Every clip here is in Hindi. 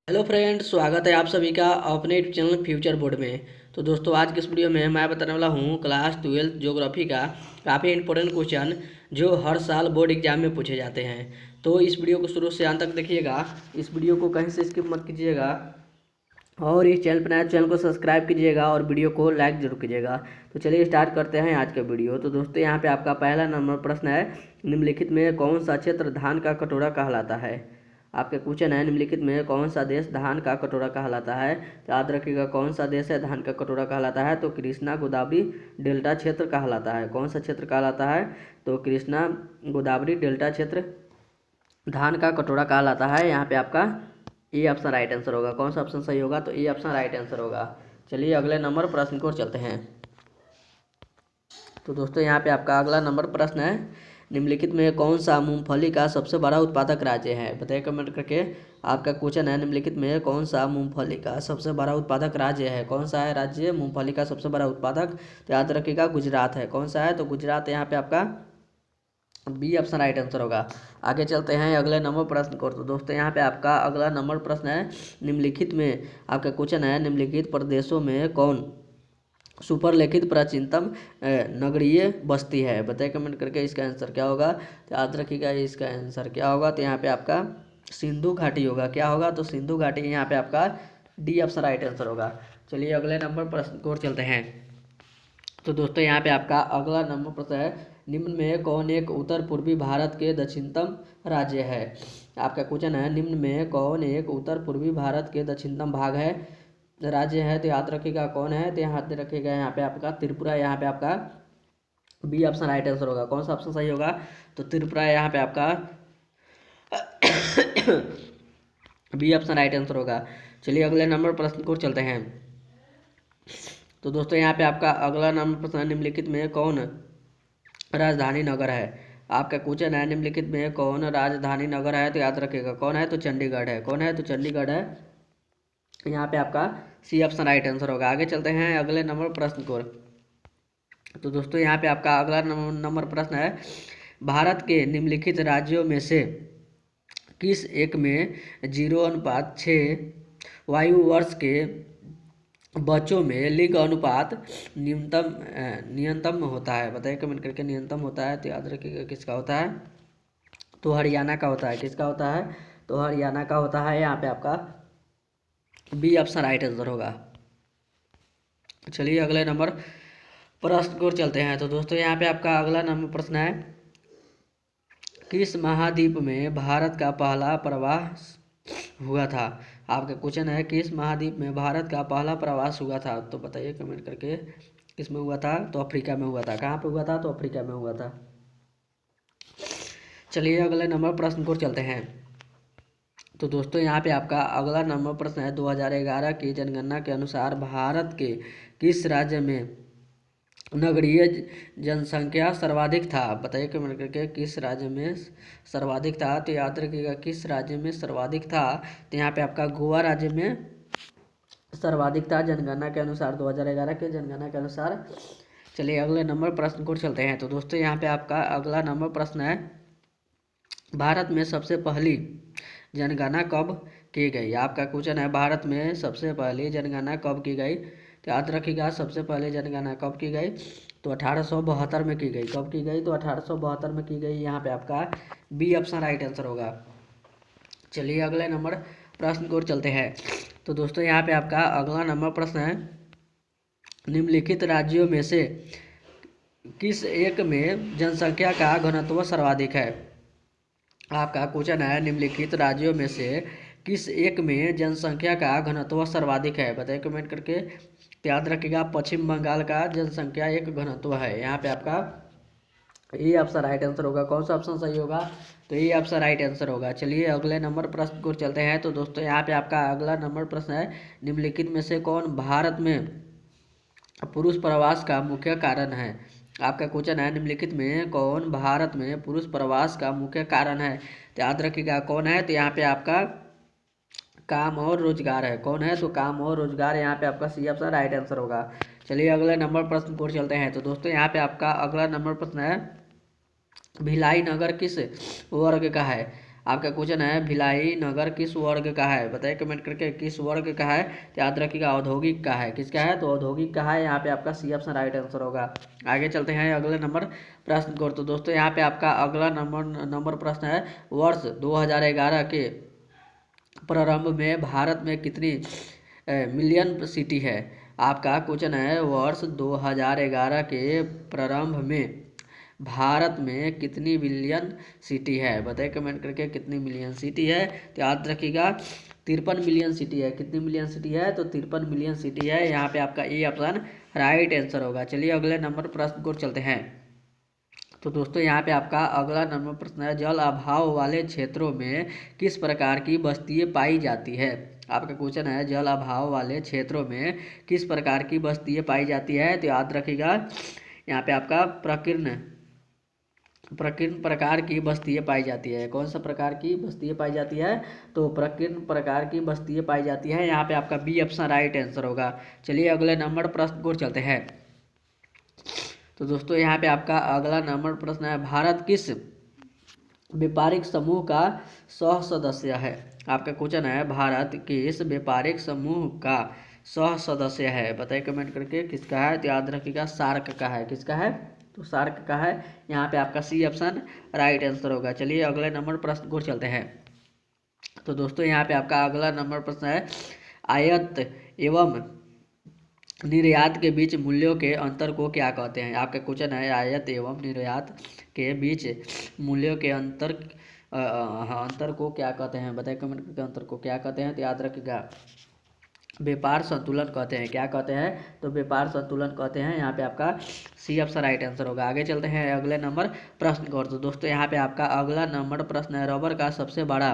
हेलो फ्रेंड्स, स्वागत है आप सभी का अपने चैनल फ्यूचर बोर्ड में। तो दोस्तों, आज की इस वीडियो में मैं बताने वाला हूँ क्लास 12 ज्योग्राफी का काफ़ी इंपॉर्टेंट क्वेश्चन जो हर साल बोर्ड एग्जाम में पूछे जाते हैं। तो इस वीडियो को शुरू से अंत तक देखिएगा, इस वीडियो को कहीं से स्किप मत कीजिएगा और इस चैनल पर नया चैनल को सब्सक्राइब कीजिएगा और वीडियो को लाइक जरूर कीजिएगा। तो चलिए स्टार्ट करते हैं आज का वीडियो। तो दोस्तों, यहाँ पे आपका पहला नंबर प्रश्न है, निम्नलिखित में कौन सा क्षेत्र धान का कटोरा कहलाता है। आपके क्वेश्चन है, निम्नलिखित में कौन सा देश धान का कटोरा कहलाता है। तो याद रखिएगा, कौन सा देश है धान का कटोरा कहलाता है, तो कृष्णा गोदावरी डेल्टा क्षेत्र कहलाता है। कौन सा क्षेत्र कहलाता है, तो कृष्णा गोदावरी डेल्टा क्षेत्र धान का कटोरा कहलाता है। यहाँ पे आपका ए ऑप्शन राइट आंसर होगा। कौन सा ऑप्शन सही होगा, तो ए ऑप्शन राइट आंसर होगा। चलिए अगले नंबर प्रश्न की ओर चलते हैं। तो दोस्तों, यहाँ पे आपका अगला नंबर प्रश्न है, निम्नलिखित में कौन सा मूंगफली का सबसे बड़ा उत्पादक राज्य है। बताइए कमेंट करके। आपका क्वेश्चन है, निम्नलिखित में कौन सा मूंगफली का सबसे बड़ा उत्पादक राज्य है। कौन सा है राज्य मूंगफली का सबसे बड़ा उत्पादक, तो याद रखिएगा गुजरात है। कौन सा है, तो गुजरात। यहाँ पे आपका बी ऑप्शन राइट आंसर होगा। आगे चलते हैं अगले नंबर प्रश्न को। तो दोस्तों, यहाँ पे आपका अगला नंबर प्रश्न है, निम्नलिखित में आपका क्वेश्चन है, निम्नलिखित प्रदेशों में कौन सुपरलिखित प्राचीनतम नगरीय बस्ती है। बताइए कमेंट करके इसका आंसर क्या होगा। तो याद रखिएगा इसका आंसर क्या होगा, तो यहाँ पे आपका सिंधु घाटी होगा। क्या होगा, तो सिंधु घाटी। यहाँ पे आपका डी ऑप्शन राइट आंसर होगा। चलिए अगले नंबर प्रश्न को चलते हैं। तो दोस्तों, यहाँ पे आपका अगला नंबर प्रश्न है, निम्न में कौन एक उत्तर पूर्वी भारत के दक्षिणतम राज्य है। आपका क्वेश्चन है, निम्न में कौन एक उत्तर पूर्वी भारत के दक्षिणतम भाग है राज्य है। तो याद रखिएगा कौन है, तो याद रखिएगा यहाँ पे आपका त्रिपुरा। यहाँ पे आपका बी ऑप्शन राइट आंसर होगा। कौन सा ऑप्शन सही होगा, तो त्रिपुरा। यहाँ पे आपका बी ऑप्शन राइट आंसर होगा। चलिए अगले नंबर प्रश्न को चलते हैं। तो दोस्तों, यहाँ पे आपका अगला नंबर प्रश्न, निम्नलिखित में कौन राजधानी नगर है। आपका क्वेश्चन है, निम्नलिखित में कौन राजधानी नगर है। तो याद रखिएगा कौन है, तो चंडीगढ़ है। कौन है, तो चंडीगढ़ है। यहाँ पे आपका सी ऑप्शन राइट आंसर होगा। आगे चलते हैं अगले नंबर प्रश्न को। तो दोस्तों, यहाँ पे आपका अगला नंबर प्रश्न है, भारत के निम्नलिखित राज्यों में से किस एक में 0:6 वायु वर्ष के बच्चों में लिंग अनुपात न्यूनतम होता है। बताइए कमेंट करके। न्यूनतम होता है, तो याद रखिएगा किसका होता है, तो हरियाणा का होता है। किसका होता है, तो हरियाणा का होता है। यहाँ पे आपका बी ऑप्शन राइट आंसर होगा। चलिए अगले नंबर प्रश्न को चलते हैं। तो दोस्तों, यहाँ पे आपका अगला नंबर प्रश्न है, किस महाद्वीप में भारत का पहला प्रवास हुआ था। आपका क्वेश्चन है, किस महाद्वीप में भारत का पहला प्रवास हुआ था। तो बताइए कमेंट करके किस में हुआ था, तो अफ्रीका में हुआ था। कहाँ पे हुआ था, तो अफ्रीका में हुआ था। चलिए अगले नंबर प्रश्न को चलते हैं। तो दोस्तों, यहाँ पे आपका अगला नंबर प्रश्न है, 2011 की जनगणना के अनुसार भारत के किस राज्य में नगरीय जनसंख्या सर्वाधिक था। बताइए कमेंट करके किस राज्य में सर्वाधिक था। तो याद रखिएगा किस राज्य में सर्वाधिक था, तो यहाँ पे आपका गोवा राज्य में सर्वाधिक था जनगणना के अनुसार, 2011 के जनगणना के अनुसार। चलिए अगले नंबर प्रश्न को चलते हैं। तो दोस्तों, यहाँ पे आपका अगला नंबर प्रश्न है, भारत में सबसे पहली जनगणना कब की गई। आपका क्वेश्चन है, भारत में सबसे पहली जनगणना कब की गई। तो याद रखिएगा सबसे पहले जनगणना कब की गई, तो 1872 में की गई। कब की गई, तो 1872 में की गई। यहाँ पे आपका बी ऑप्शन राइट आंसर होगा। चलिए अगले नंबर प्रश्न की ओर चलते हैं। तो दोस्तों, यहाँ पे आपका अगला नंबर प्रश्न है, निम्नलिखित राज्यों में से किस एक में जनसंख्या का घनत्व सर्वाधिक है। आपका क्वेश्चन है, निम्नलिखित राज्यों में से किस एक में जनसंख्या का घनत्व सर्वाधिक है। बताइए कमेंट करके। याद रखिएगा पश्चिम बंगाल का जनसंख्या एक घनत्व है। यहाँ पे आपका ए ऑप्शन राइट आंसर होगा। कौन सा ऑप्शन सही होगा, तो ए ऑप्शन राइट आंसर होगा। चलिए अगले नंबर प्रश्न को चलते हैं। तो दोस्तों, यहाँ पे आपका अगला नंबर प्रश्न है, निम्नलिखित में से कौन भारत में पुरुष प्रवास का मुख्य कारण है। आपका क्वेश्चन है, निम्नलिखित में कौन भारत में पुरुष प्रवास का मुख्य कारण है। तो याद रखिएगा कौन है, तो यहाँ पे आपका काम और रोजगार है। कौन है, तो काम और रोजगार। यहाँ पे आपका सी ऑप्शन राइट आंसर होगा। चलिए अगले नंबर प्रश्न को चलते हैं। तो दोस्तों, यहाँ पे आपका अगला नंबर प्रश्न है, भिलाई नगर किस वर्ग का है। आपका क्वेश्चन है भिलाई नगर किस वर्ग का है, बताइए कमेंट करके किस वर्ग का है। तो याद रखिएगा औद्योगिक का है, किसका है तो औद्योगिक का है। यहाँ पे आपका सी ऑप्शन राइट आंसर होगा। आगे चलते हैं अगले नंबर प्रश्न को। तो दोस्तों यहाँ पे आपका अगला नंबर प्रश्न है वर्ष 2011 के प्रारंभ में भारत में कितनी मिलियन सिटी है। आपका क्वेश्चन है वर्ष 2011 के प्रारंभ में भारत में कितनी मिलियन सिटी है, बताइए कमेंट करके कितनी मिलियन सिटी है। तो याद रखिएगा 53 मिलियन सिटी है। कितनी मिलियन सिटी है तो 53 मिलियन सिटी है। यहाँ पे आपका ए ऑप्शन राइट आंसर होगा। चलिए अगले नंबर प्रश्न को चलते हैं। तो दोस्तों यहाँ पे आपका अगला नंबर प्रश्न है जल अभाव वाले क्षेत्रों में किस प्रकार की बस्तियाँ पाई जाती है। आपका क्वेश्चन है जल अभाव वाले क्षेत्रों में किस प्रकार की बस्तियाँ पाई जाती है। तो याद रखिएगा यहाँ पे आपका प्रकीर्ण प्रकार की बस्तियाँ पाई जाती है। कौन सा प्रकार की बस्तियाँ पाई जाती है तो प्रकीर्ण प्रकार की बस्तियाँ पाई जाती है। यहाँ पे आपका बी ऑप्शन राइट आंसर होगा। चलिए अगले नंबर प्रश्न को चलते हैं। तो दोस्तों यहाँ पे आपका अगला नंबर प्रश्न है भारत किस व्यापारिक समूह का सह सदस्य है। आपका क्वेश्चन है भारत किस व्यापारिक समूह का सह सदस्य है, बताइए कमेंट करके किसका है। तो याद रखिएगा सार्क का है। किसका है तो सार्क का है। यहाँ पे आपका सी ऑप्शन राइट आंसर होगा। चलिए अगले नंबर प्रश्न को चलते हैं। तो दोस्तों यहाँ पे आपका अगला नंबर प्रश्न है आयात एवं निर्यात के बीच मूल्यों के अंतर को क्या कहते हैं। आपका क्वेश्चन है आयात एवं निर्यात के बीच मूल्यों के अंतर को क्या कहते हैं, बताइए कमेंट करके अंतर को क्या कहते हैं। तो याद रखिएगा व्यापार संतुलन कहते हैं। क्या कहते हैं तो व्यापार संतुलन कहते हैं। यहाँ पे आपका सी ऑप्शन राइट आंसर होगा। आगे चलते हैं अगले नंबर प्रश्न को। तो दोस्तों यहाँ पे आपका अगला नंबर प्रश्न है रबर का सबसे बड़ा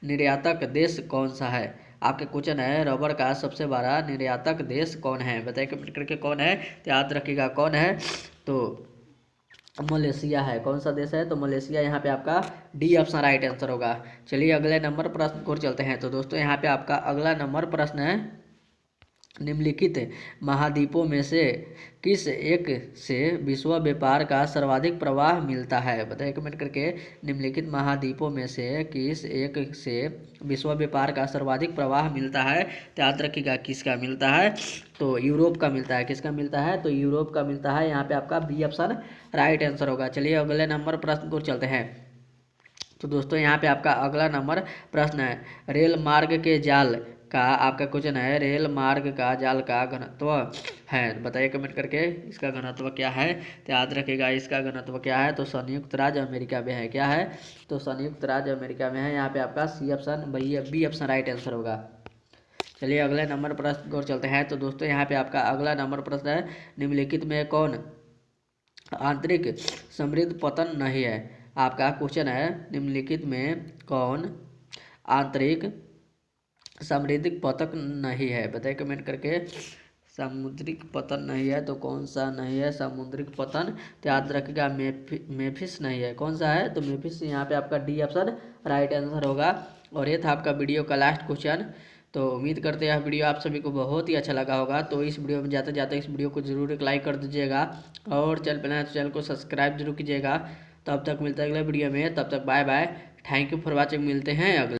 निर्यातक देश कौन सा है। आपके क्वेश्चन है रबर का सबसे बड़ा निर्यातक देश कौन है, बताइए कमेंट करके कौन है। तो याद रखिएगा कौन है तो मलेशिया है। कौन सा देश है तो मलेशिया। यहाँ पे आपका डी ऑप्शन राइट आंसर होगा। चलिए अगले नंबर प्रश्न को चलते हैं। तो दोस्तों यहाँ पे आपका अगला नंबर प्रश्न है निम्नलिखित महाद्वीपों में से किस एक से विश्व व्यापार का सर्वाधिक प्रवाह मिलता है, बताइए कमेंट करके निम्नलिखित महाद्वीपों में से किस एक से विश्व व्यापार का सर्वाधिक प्रवाह मिलता है। तो याद रखिएगा किसका मिलता है तो यूरोप का मिलता है। किसका मिलता है तो यूरोप का मिलता है। यहाँ पे आपका बी ऑप्शन राइट आंसर होगा। चलिए अगले नंबर प्रश्न को चलते हैं। तो दोस्तों यहाँ पे आपका अगला नंबर प्रश्न है रेल मार्ग के जाल का, आपका क्वेश्चन है रेल मार्ग का जाल का घनत्व है, बताइए कमेंट करके इसका घनत्व क्या है। तो याद रखिएगा इसका घनत्व क्या है तो संयुक्त राज्य अमेरिका में है। क्या है तो संयुक्त राज्य अमेरिका में है। यहाँ पे आपका C option B option right answer होगा। चलिए अगले नंबर प्रश्न को चलते हैं। तो दोस्तों यहाँ पे आपका अगला नंबर प्रश्न है निम्नलिखित में कौन आंतरिक समृद्ध पतन नहीं है। आपका क्वेश्चन है निम्नलिखित में कौन आंतरिक सामुद्रिक पतन नहीं है, बताइए कमेंट करके सामुद्रिक पतन नहीं है तो कौन सा नहीं है सामुद्रिक पतन। तो याद रखिएगा मेफिस नहीं है। कौन सा है तो मेफिस। यहाँ पे आपका डी ऑप्शन राइट आंसर होगा। और ये था आपका वीडियो का लास्ट क्वेश्चन। तो उम्मीद करते हैं यह वीडियो आप सभी को बहुत ही अच्छा लगा होगा। तो इस वीडियो में जाते जाते इस वीडियो को जरूर एक लाइक कर दीजिएगा और चैनल पर नया तो चैनल को सब्सक्राइब जरूर कीजिएगा। तब तक मिलते हैं अगले वीडियो में, तब तक bye bye, thank you for watching. मिलते हैं अगले